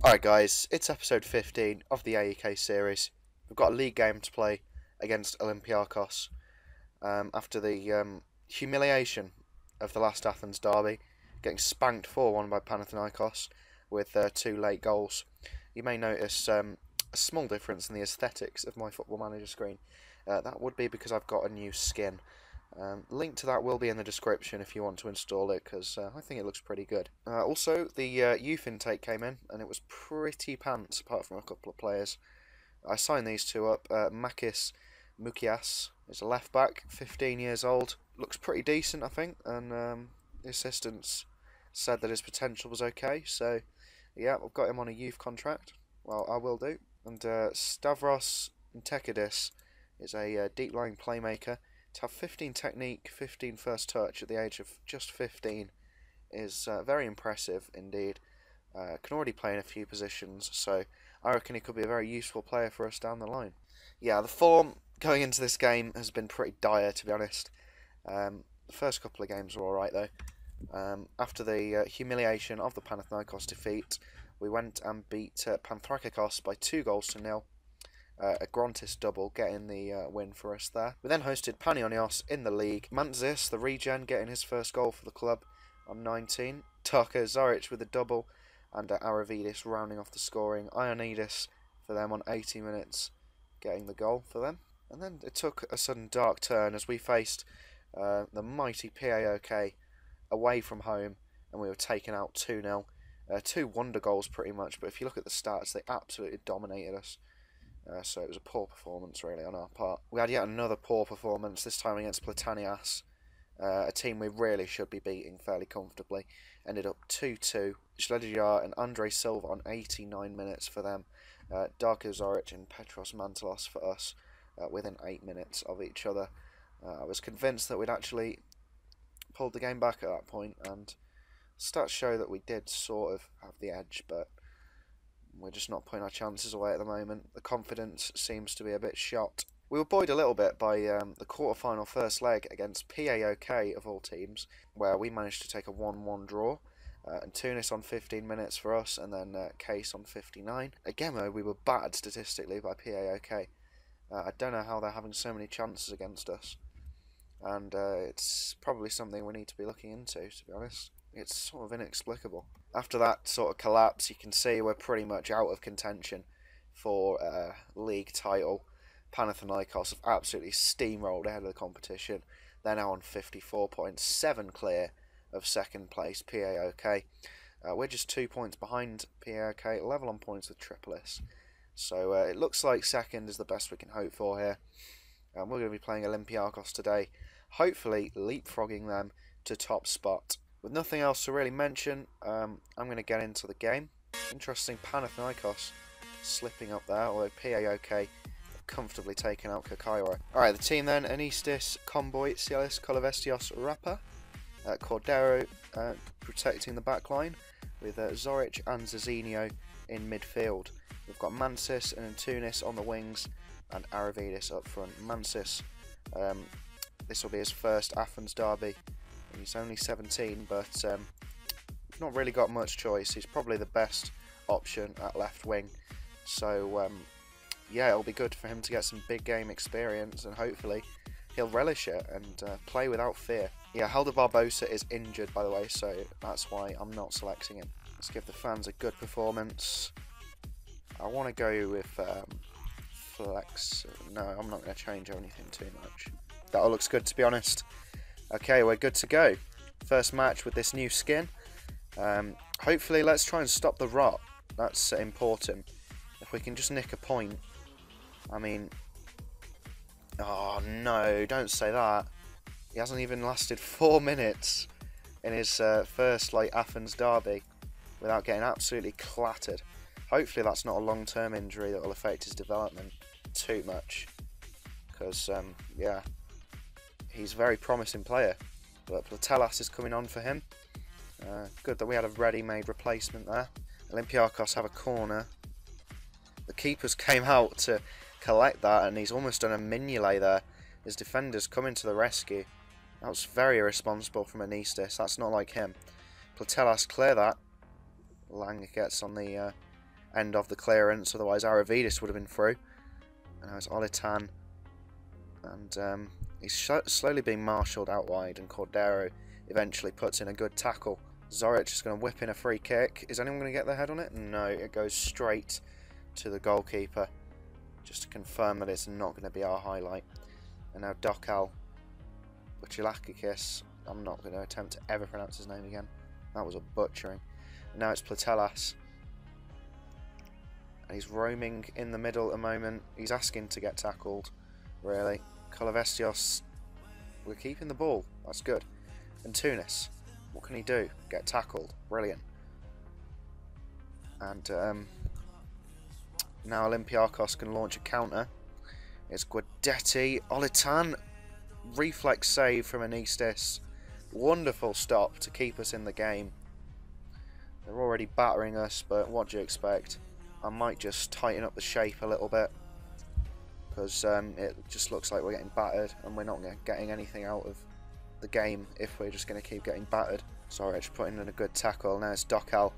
Alright guys, it's episode 15 of the AEK series. We've got a league game to play against Olympiakos after the humiliation of the last Athens derby, getting spanked 4-1 by Panathinaikos with two late goals. You may notice a small difference in the aesthetics of my Football Manager screen. That would be because I've got a new skin. Link to that will be in the description if you want to install it, because I think it looks pretty good. Also, the youth intake came in, and it was pretty pants, apart from a couple of players. I signed these two up. Makis Mukias is a left back, 15 years old. Looks pretty decent, I think, and the assistants said that his potential was okay, so yeah, I've got him on a youth contract. Well, I will do. And Stavros Ntekidis is a deep-lying playmaker. To have 15 technique, 15 first touch at the age of just 15 is very impressive indeed. Can already play in a few positions, so I reckon he could be a very useful player for us down the line. Yeah, the form going into this game has been pretty dire, to be honest. The first couple of games were alright, though. After the humiliation of the Panathinaikos defeat, we went and beat Panthrakikos by 2-0. A Grontis double getting the win for us there. We then hosted Panionios in the league. Mantzis, the regen, getting his first goal for the club on 19. Tarko Zoric with a double, and Aravidis rounding off the scoring. Ioannidis for them on 80 minutes, getting the goal for them. And then it took a sudden dark turn as we faced the mighty A.E.K away from home, and we were taken out 2-0. Two wonder goals pretty much, but if you look at the stats, they absolutely dominated us. So it was a poor performance, really, on our part. We had yet another poor performance, this time against Platanias, a team we really should be beating fairly comfortably. Ended up 2-2. Shledijar and Andre Silva on 89 minutes for them. Darko Zoric and Petros Mantelos for us, within 8 minutes of each other. I was convinced that we'd actually pulled the game back at that point, and stats show that we did sort of have the edge, but we're just not putting our chances away at the moment. The confidence seems to be a bit shot. We were buoyed a little bit by the quarter-final first leg against PAOK, of all teams, where we managed to take a 1-1 draw. And Tunis on 15 minutes for us, and then Case on 59. Again, though, we were battered statistically by PAOK. I don't know how they're having so many chances against us. And it's probably something we need to be looking into, to be honest. It's sort of inexplicable. After that sort of collapse, you can see we're pretty much out of contention for league title. Panathinaikos have absolutely steamrolled ahead of the competition. They're now on 54 points, 7 clear of second place, PAOK. We're just 2 points behind PAOK, level on points with Tripolis. So it looks like second is the best we can hope for here. We're going to be playing Olympiakos today, hopefully leapfrogging them to top spot. With nothing else to really mention, I'm going to get into the game. Interesting, Panathinaikos slipping up there, although PAOK comfortably taken out Kakairo. Alright, the team then: Anistis, Comboy, Cielis, Kolovestios, Rapa, Cordero protecting the back line, with Zoric and Zazinho in midfield. We've got Mantzis and Tunis on the wings, and Aravidis up front. Mantzis, this will be his first Athens derby. He's only 17, but we've not really got much choice. He's probably the best option at left wing. So, yeah, it'll be good for him to get some big game experience, and hopefully he'll relish it and play without fear. Yeah, Helder Barbosa is injured, by the way, so that's why I'm not selecting him. Let's give the fans a good performance. I want to go with flex. No, I'm not going to change anything too much. That all looks good, to be honest. Okay, we're good to go. First match with this new skin. Hopefully, let's try and stop the rot. That's important. If we can just nick a point. I mean... Oh, no, don't say that. He hasn't even lasted 4 minutes in his first Athens derby without getting absolutely clattered. Hopefully that's not a long-term injury that will affect his development too much. Because, yeah... He's a very promising player, but Platelas is coming on for him. Good that we had a ready-made replacement there. Olympiakos have a corner. The keepers came out to collect that, and he's almost done a Mignolet there. His defenders coming to the rescue. That was very irresponsible from Anistis. That's not like him. Platelas clear that. Lang gets on the end of the clearance, otherwise Aravidis would have been through. And now it's Olitan, and he's slowly being marshalled out wide, and Cordero eventually puts in a good tackle. Zoric is going to whip in a free kick. Is anyone going to get their head on it? No, it goes straight to the goalkeeper, just to confirm that it's not going to be our highlight. And now Dokal Buchilakikis, I'm not going to attempt to ever pronounce his name again. That was a butchering. And now it's Platelas. And he's roaming in the middle at the moment. He's asking to get tackled, really. Kolovestios, we're keeping the ball. That's good. And Tunis, what can he do? Get tackled. Brilliant. And now Olympiakos can launch a counter. It's Guidetti. Olitan, reflex save from Anistis. Wonderful stop to keep us in the game. They're already battering us, but what do you expect? I might just tighten up the shape a little bit, because it just looks like we're getting battered, and we're not getting anything out of the game if we're just going to keep getting battered. Sorry, just putting in a good tackle. Now it's Dokal.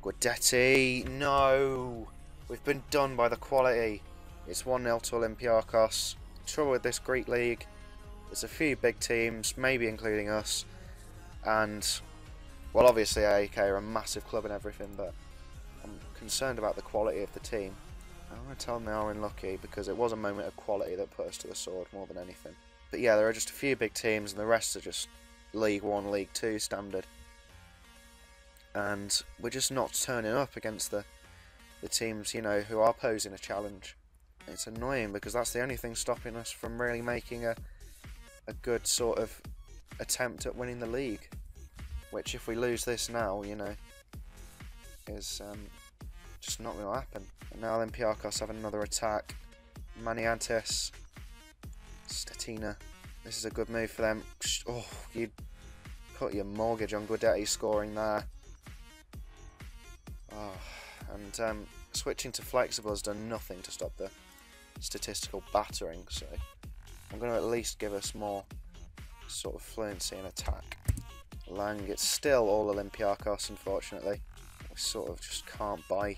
Guidetti, no! We've been done by the quality. It's 1-0 to Olympiakos. Trouble with this Greek league, there's a few big teams, maybe including us, and, well, obviously A.E.K are a massive club and everything, but I'm concerned about the quality of the team. I'm going to tell them they are unlucky, because it was a moment of quality that put us to the sword more than anything. But yeah, there are just a few big teams, and the rest are just League 1, League 2 standard. And we're just not turning up against the teams, you know, who are posing a challenge. It's annoying, because that's the only thing stopping us from really making a good sort of attempt at winning the league. Which, if we lose this now, you know, is just not going to happen. And now Olympiakos have another attack. Maniantis. Stetina. This is a good move for them. Oh, you'd put your mortgage on Guidetti scoring there. Oh, and switching to flexible has done nothing to stop the statistical battering, so I'm going to at least give us more sort of fluency in attack. Lang, it's still all Olympiakos, unfortunately. We sort of just can't buy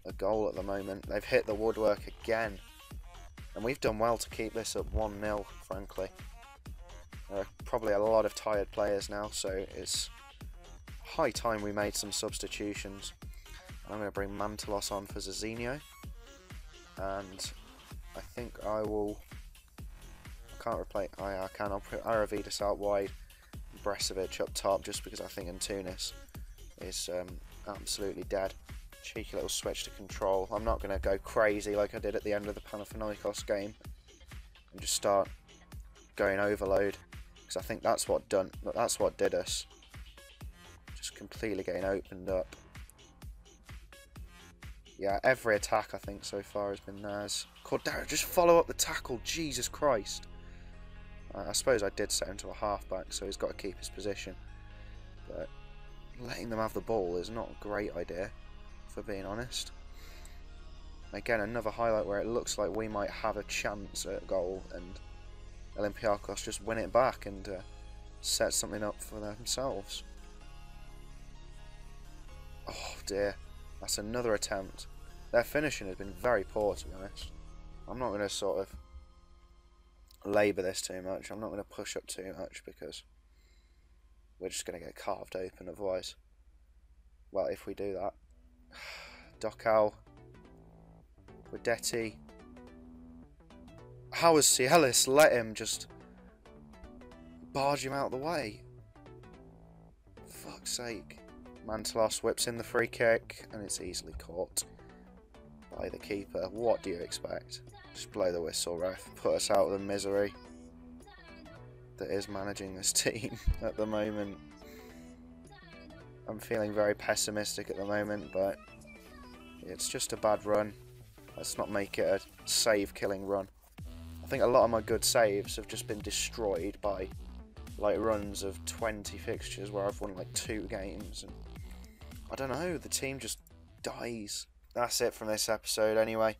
a goal at the moment. They've hit the woodwork again. And we've done well to keep this at 1-0, frankly. There are probably a lot of tired players now, so it's high time we made some substitutions. I'm going to bring Mantelos on for Zizinho. And I think I will... I can't replace... I can. I'll put Aravidis out wide. Bresovic up top, just because I think Antunis is absolutely dead. Cheeky little switch to control. I'm not going to go crazy like I did at the end of the Panathinaikos game and just start going overload, because I think that's what did us. Just completely getting opened up. Yeah, every attack I think so far has been theirs. Cordero, just follow up the tackle. Jesus Christ. I suppose I did set him to a halfback, so he's got to keep his position. But letting them have the ball is not a great idea, for being honest. Again, another highlight where it looks like we might have a chance at goal, and Olympiakos just win it back and set something up for themselves. Oh dear, that's another attempt. Their finishing has been very poor, to be honest. I'm not going to sort of labour this too much. I'm not going to push up too much, because we're just going to get carved open otherwise. Well, if we do that. Dokal. Guidetti. How has Cielis let him just barge him out of the way? For fuck's sake. Mantelos whips in the free kick, and it's easily caught by the keeper. What do you expect? Just blow the whistle, ref. Put us out of the misery that is managing this team at the moment. I'm feeling very pessimistic at the moment, but it's just a bad run. Let's not make it a save-killing run. I think a lot of my good saves have just been destroyed by like runs of 20 fixtures where I've won like 2 games, and I don't know, the team just dies. That's it from this episode anyway.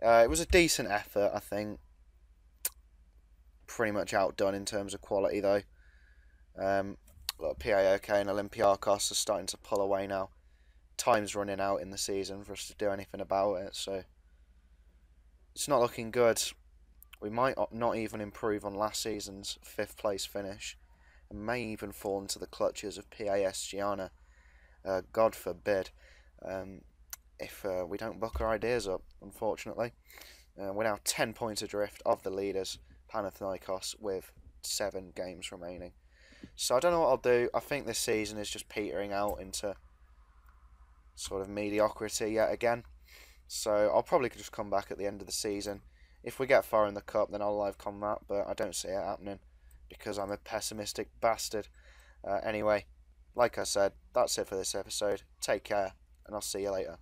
It was a decent effort, I think. Pretty much outdone in terms of quality though. Look, A.E.K and Olympiakos are starting to pull away now. time's running out in the season for us to do anything about it. So it's not looking good. We might not even improve on last season's fifth place finish, and may even fall into the clutches of PAS Gianna. God forbid. Um, if we don't buck our ideas up, unfortunately. We're now 10 points adrift of the leaders, Panathinaikos, with 7 games remaining. So I don't know what I'll do. I think this season is just petering out into sort of mediocrity yet again. So I'll probably just come back at the end of the season. If we get far in the cup, then I'll live combat, but I don't see it happening because I'm a pessimistic bastard. Anyway, like I said, that's it for this episode. Take care, and I'll see you later.